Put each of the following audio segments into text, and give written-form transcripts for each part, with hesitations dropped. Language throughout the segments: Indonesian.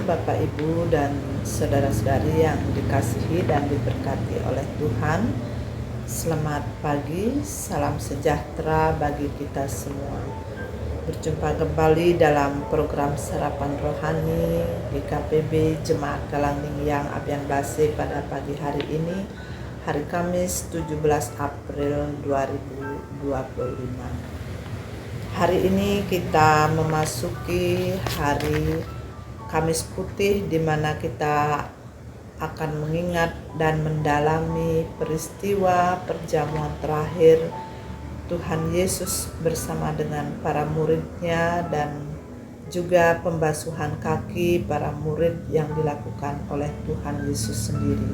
Bapak Ibu dan saudara-saudari yang dikasihi dan diberkati oleh Tuhan. Selamat pagi, salam sejahtera bagi kita semua. Berjumpa kembali dalam program Sarapan Rohani di KPB Jemaat Galangning yang Abian Base pada pagi hari ini, hari Kamis 17 April 2025. Hari ini kita memasuki hari Kamis Putih, di mana kita akan mengingat dan mendalami peristiwa perjamuan terakhir Tuhan Yesus bersama dengan para muridnya dan juga pembasuhan kaki para murid yang dilakukan oleh Tuhan Yesus sendiri.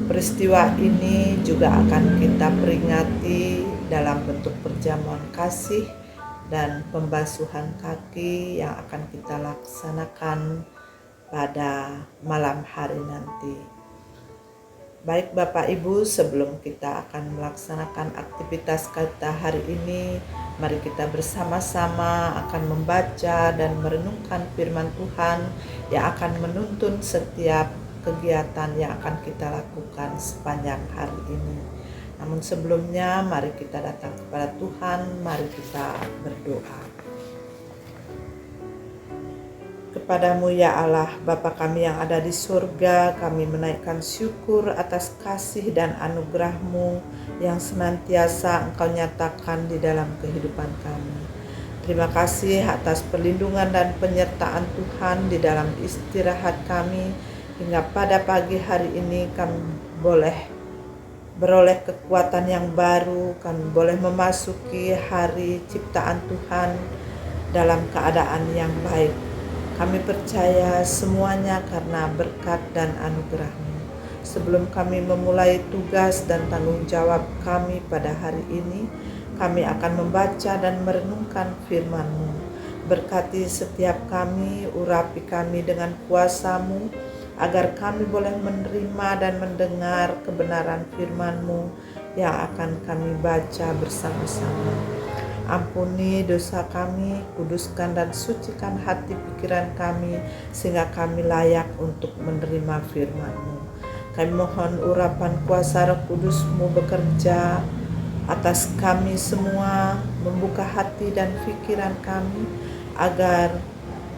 Peristiwa ini juga akan kita peringati dalam bentuk perjamuan kasih dan pembasuhan kaki yang akan kita laksanakan pada malam hari nanti. Baik Bapak Ibu, sebelum kita akan melaksanakan aktivitas kita hari ini, mari kita bersama-sama akan membaca dan merenungkan firman Tuhan yang akan menuntun setiap kegiatan yang akan kita lakukan sepanjang hari ini. Namun sebelumnya mari kita datang kepada Tuhan, mari kita berdoa. Kepadamu ya Allah, Bapa kami yang ada di surga, kami menaikkan syukur atas kasih dan anugerah-Mu yang senantiasa Engkau nyatakan di dalam kehidupan kami. Terima kasih atas perlindungan dan penyertaan Tuhan di dalam istirahat kami, hingga pada pagi hari ini kami boleh beroleh kekuatan yang baru, kami boleh memasuki hari ciptaan Tuhan dalam keadaan yang baik. Kami percaya semuanya karena berkat dan anugerah-Mu. Sebelum kami memulai tugas dan tanggung jawab kami pada hari ini, kami akan membaca dan merenungkan firman-Mu. Berkati setiap kami, urapi kami dengan kuasa-Mu, agar kami boleh menerima dan mendengar kebenaran firman-Mu yang akan kami baca bersama-sama. Ampuni dosa kami, kuduskan dan sucikan hati pikiran kami, sehingga kami layak untuk menerima firman-Mu. Kami mohon urapan kuasa Roh Kudus-Mu bekerja atas kami semua, membuka hati dan pikiran kami, agar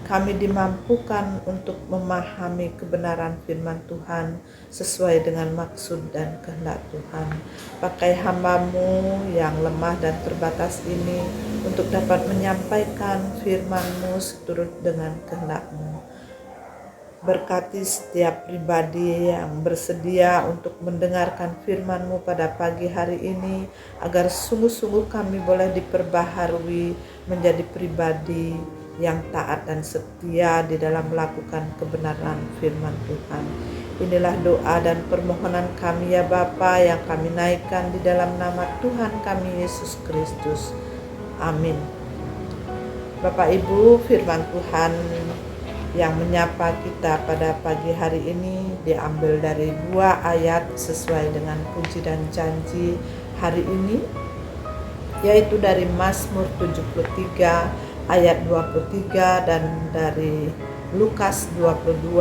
kami dimampukan untuk memahami kebenaran firman Tuhan sesuai dengan maksud dan kehendak Tuhan. Pakai hamba-Mu yang lemah dan terbatas ini untuk dapat menyampaikan firman-Mu seturut dengan kehendak-Mu. Berkati setiap pribadi yang bersedia untuk mendengarkan firman-Mu pada pagi hari ini, agar sungguh-sungguh kami boleh diperbaharui menjadi pribadi yang taat dan setia di dalam melakukan kebenaran firman Tuhan. Inilah doa dan permohonan kami ya Bapa, yang kami naikkan di dalam nama Tuhan kami Yesus Kristus. Amin. Bapak Ibu, firman Tuhan yang menyapa kita pada pagi hari ini diambil dari 2 ayat sesuai dengan puji dan janji hari ini, yaitu dari Mazmur 73 ayat 23 dan dari Lukas 22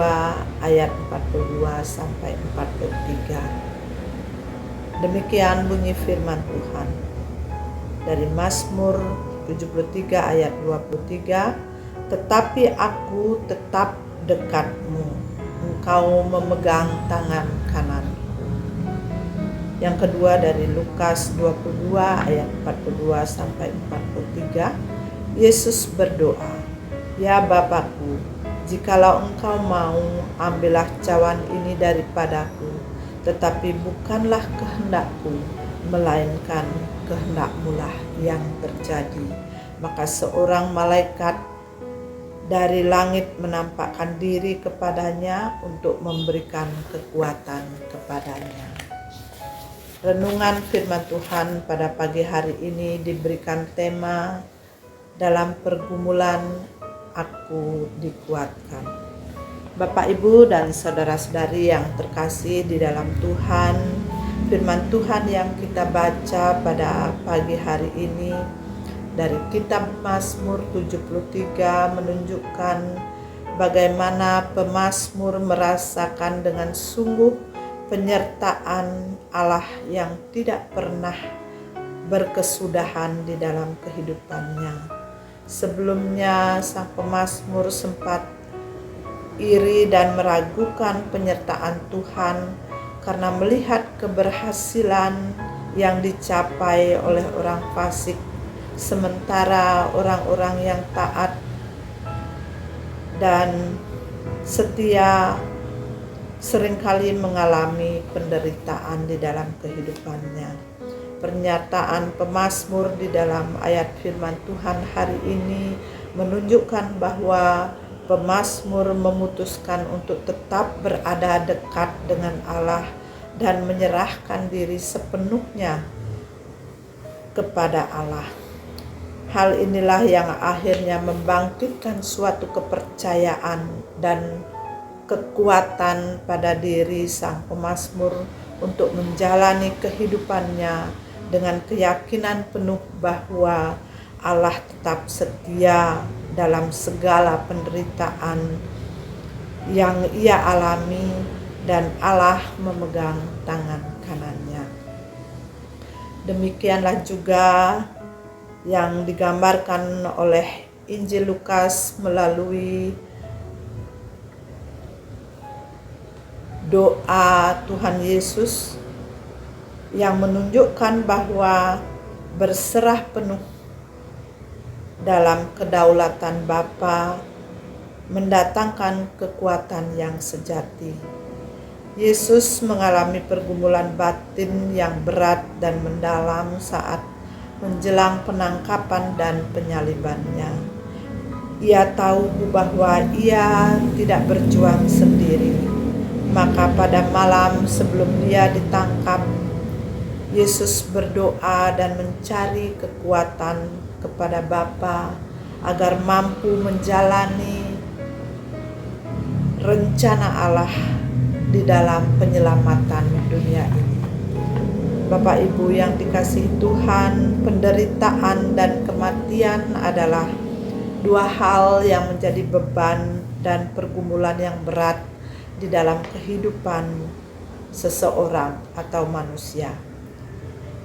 ayat 42 sampai 43. Demikian bunyi firman Tuhan. Dari Mazmur 73 ayat 23, tetapi aku tetap dekat-Mu, Engkau memegang tangan kananku. Yang kedua dari Lukas 22 ayat 42 sampai 43, Yesus berdoa, "Ya Bapakku, jikalau Engkau mau, ambillah cawan ini daripadaku, tetapi bukanlah kehendakku, melainkan kehendak-Mu lah yang terjadi." Maka seorang malaikat dari langit menampakkan diri kepadanya untuk memberikan kekuatan kepadanya. Renungan firman Tuhan pada pagi hari ini diberikan tema dalam pergumulan aku dikuatkan. Bapak Ibu dan saudara-saudari yang terkasih di dalam Tuhan, firman Tuhan yang kita baca pada pagi hari ini dari kitab Mazmur 73 menunjukkan bagaimana pemazmur merasakan dengan sungguh penyertaan Allah yang tidak pernah berkesudahan di dalam kehidupannya. Sebelumnya sang pemazmur sempat iri dan meragukan penyertaan Tuhan karena melihat keberhasilan yang dicapai oleh orang fasik, sementara orang-orang yang taat dan setia seringkali mengalami penderitaan di dalam kehidupannya. Pernyataan pemazmur di dalam ayat firman Tuhan hari ini menunjukkan bahwa pemazmur memutuskan untuk tetap berada dekat dengan Allah dan menyerahkan diri sepenuhnya kepada Allah. Hal inilah yang akhirnya membangkitkan suatu kepercayaan dan kekuatan pada diri sang pemazmur untuk menjalani kehidupannya dengan keyakinan penuh bahwa Allah tetap setia dalam segala penderitaan yang ia alami dan Allah memegang tangan kanannya. Demikianlah juga yang digambarkan oleh Injil Lukas melalui doa Tuhan Yesus yang menunjukkan bahwa berserah penuh dalam kedaulatan Bapa mendatangkan kekuatan yang sejati. Yesus mengalami pergumulan batin yang berat dan mendalam saat menjelang penangkapan dan penyalibannya. Ia tahu bahwa ia tidak berjuang sendiri. Maka pada malam sebelum dia ditangkap, Yesus berdoa dan mencari kekuatan kepada Bapa agar mampu menjalani rencana Allah di dalam penyelamatan dunia ini. Bapak Ibu yang dikasihi Tuhan, penderitaan dan kematian adalah dua hal yang menjadi beban dan pergumulan yang berat di dalam kehidupan seseorang atau manusia.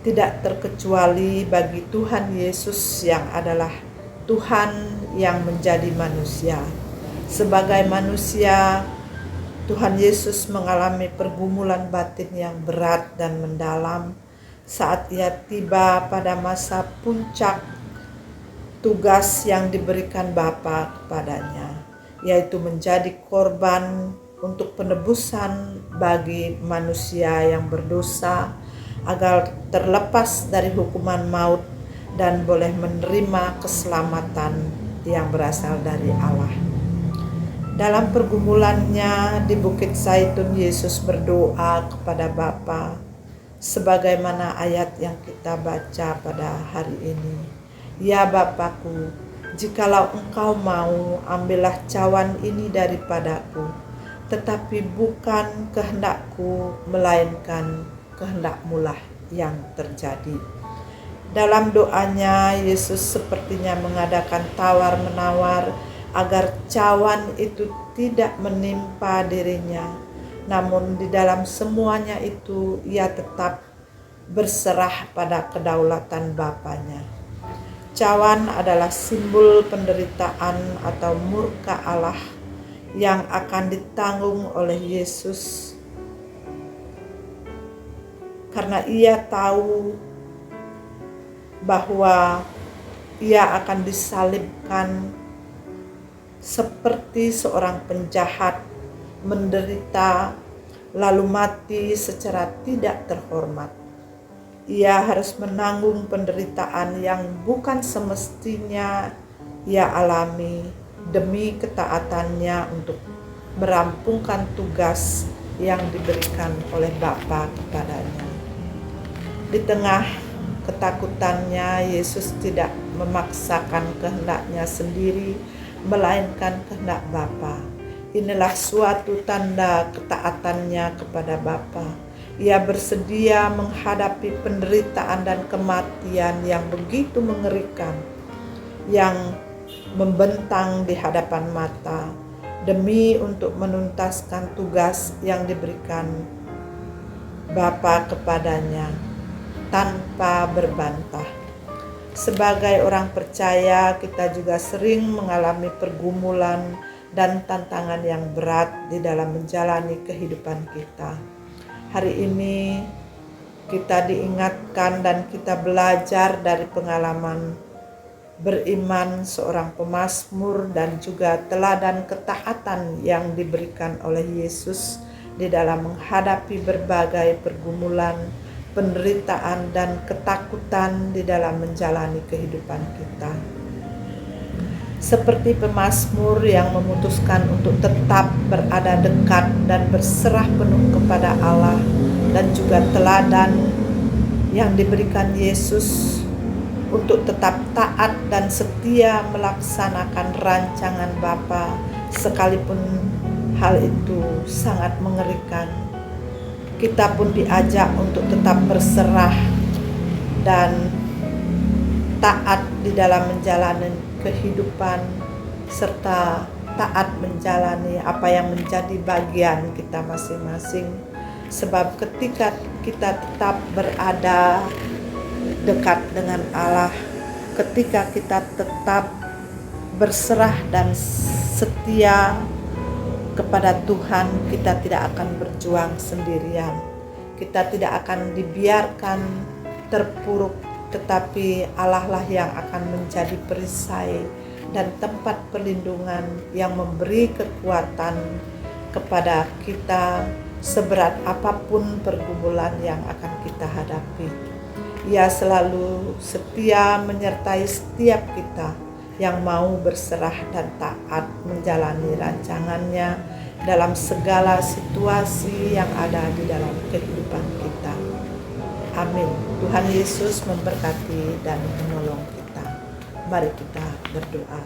Tidak terkecuali bagi Tuhan Yesus yang adalah Tuhan yang menjadi manusia. Sebagai manusia, Tuhan Yesus mengalami pergumulan batin yang berat dan mendalam saat ia tiba pada masa puncak tugas yang diberikan Bapa kepadanya, yaitu menjadi korban untuk penebusan bagi manusia yang berdosa agar terlepas dari hukuman maut dan boleh menerima keselamatan yang berasal dari Allah. Dalam pergumulannya di Bukit Zaitun, Yesus berdoa kepada Bapa sebagaimana ayat yang kita baca pada hari ini. Ya Bapakku, jikalau Engkau mau, ambillah cawan ini daripadaku, tetapi bukan kehendakku, melainkan kehendak-Mu lah yang terjadi. Dalam doanya, Yesus sepertinya mengadakan tawar-menawar agar cawan itu tidak menimpa dirinya. Namun di dalam semuanya itu ia tetap berserah pada kedaulatan Bapanya. Cawan adalah simbol penderitaan atau murka Allah yang akan ditanggung oleh Yesus karena ia tahu bahwa ia akan disalibkan seperti seorang penjahat, menderita lalu mati secara tidak terhormat. Ia harus menanggung penderitaan yang bukan semestinya ia alami demi ketaatannya untuk merampungkan tugas yang diberikan oleh Bapa kepadanya. Di tengah ketakutannya, Yesus tidak memaksakan kehendaknya sendiri, melainkan kehendak Bapa. Inilah suatu tanda ketaatannya kepada Bapa. Ia bersedia menghadapi penderitaan dan kematian yang begitu mengerikan, yang membentang di hadapan mata, demi untuk menuntaskan tugas yang diberikan Bapa kepadanya tanpa berbantah. Sebagai orang percaya, kita juga sering mengalami pergumulan dan tantangan yang berat di dalam menjalani kehidupan kita. Hari ini kita diingatkan dan kita belajar dari pengalaman beriman seorang pemazmur dan juga teladan ketaatan yang diberikan oleh Yesus di dalam menghadapi berbagai pergumulan, penderitaan dan ketakutan di dalam menjalani kehidupan kita. Seperti pemazmur yang memutuskan untuk tetap berada dekat dan berserah penuh kepada Allah, dan juga teladan yang diberikan Yesus untuk tetap taat dan setia melaksanakan rancangan Bapa, sekalipun hal itu sangat mengerikan. Kita pun diajak untuk tetap berserah dan taat di dalam menjalani kehidupan, serta taat menjalani apa yang menjadi bagian kita masing-masing. Sebab ketika kita tetap berada dekat dengan Allah, ketika kita tetap berserah dan setia kepada Tuhan, kita tidak akan berjuang sendirian. Kita tidak akan dibiarkan terpuruk, tetapi Allah lah yang akan menjadi perisai dan tempat perlindungan yang memberi kekuatan kepada kita seberat apapun pergumulan yang akan kita hadapi. Ia selalu setia menyertai setiap kita yang mau berserah dan taat menjalani rancangannya dalam segala situasi yang ada di dalam kehidupan kita. Amin. Tuhan Yesus memberkati dan menolong kita. Mari kita berdoa.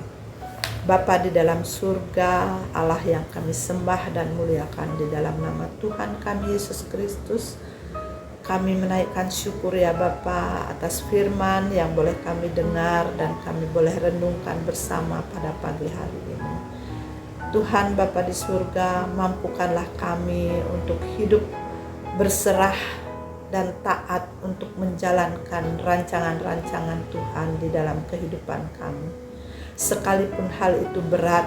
Bapa di dalam surga, Allah yang kami sembah dan muliakan, di dalam nama Tuhan kami Yesus Kristus, kami menaikkan syukur ya Bapa atas firman yang boleh kami dengar dan kami boleh renungkan bersama pada pagi hari ini. Tuhan Bapa di surga, mampukanlah kami untuk hidup berserah dan taat untuk menjalankan rancangan-rancangan Tuhan di dalam kehidupan kami. Sekalipun hal itu berat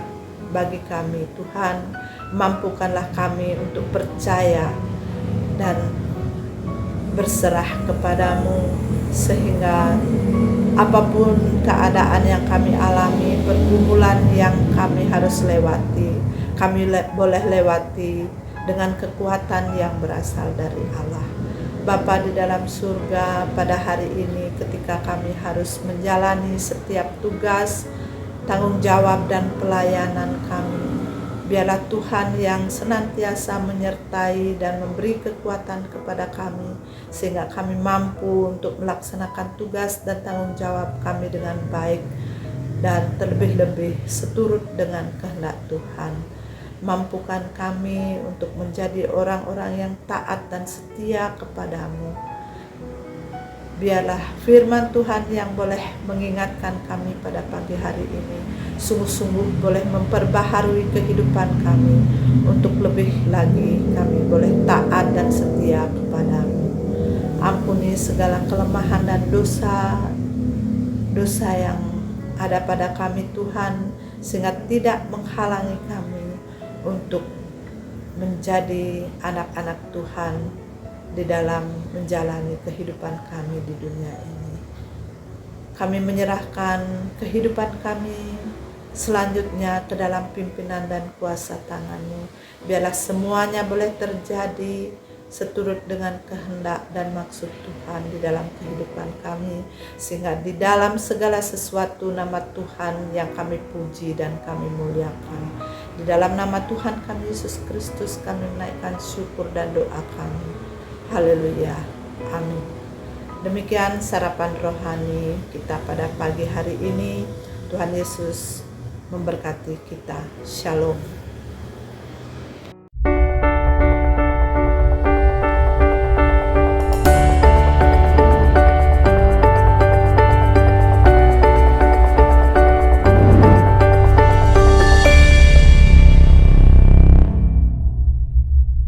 bagi kami, Tuhan, mampukanlah kami untuk percaya dan berserah kepadamu, sehingga apapun keadaan yang kami alami, pergumulan yang kami harus lewati, kami boleh lewati dengan kekuatan yang berasal dari Allah. Bapa di dalam surga, pada hari ini ketika kami harus menjalani setiap tugas, tanggung jawab dan pelayanan kami, biarlah Tuhan yang senantiasa menyertai dan memberi kekuatan kepada kami, sehingga kami mampu untuk melaksanakan tugas dan tanggung jawab kami dengan baik dan terlebih-lebih seturut dengan kehendak Tuhan. Mampukan kami untuk menjadi orang-orang yang taat dan setia kepadamu. Biarlah firman Tuhan yang boleh mengingatkan kami pada pagi hari ini sungguh-sungguh boleh memperbaharui kehidupan kami, untuk lebih lagi kami boleh taat dan setia kepadamu. Ampuni segala kelemahan dan dosa yang ada pada kami Tuhan, sehingga tidak menghalangi kami untuk menjadi anak-anak Tuhan di dalam menjalani kehidupan kami di dunia ini. Kami menyerahkan kehidupan kami selanjutnya ke dalam pimpinan dan kuasa tangan-Mu. Biarlah semuanya boleh terjadi seturut dengan kehendak dan maksud Tuhan di dalam kehidupan kami, sehingga di dalam segala sesuatu nama Tuhan yang kami puji dan kami muliakan. Di dalam nama Tuhan kami Yesus Kristus kami menaikkan syukur dan doa kami. Haleluya. Amin. Demikian sarapan rohani kita pada pagi hari ini. Tuhan Yesus memberkati kita. Shalom.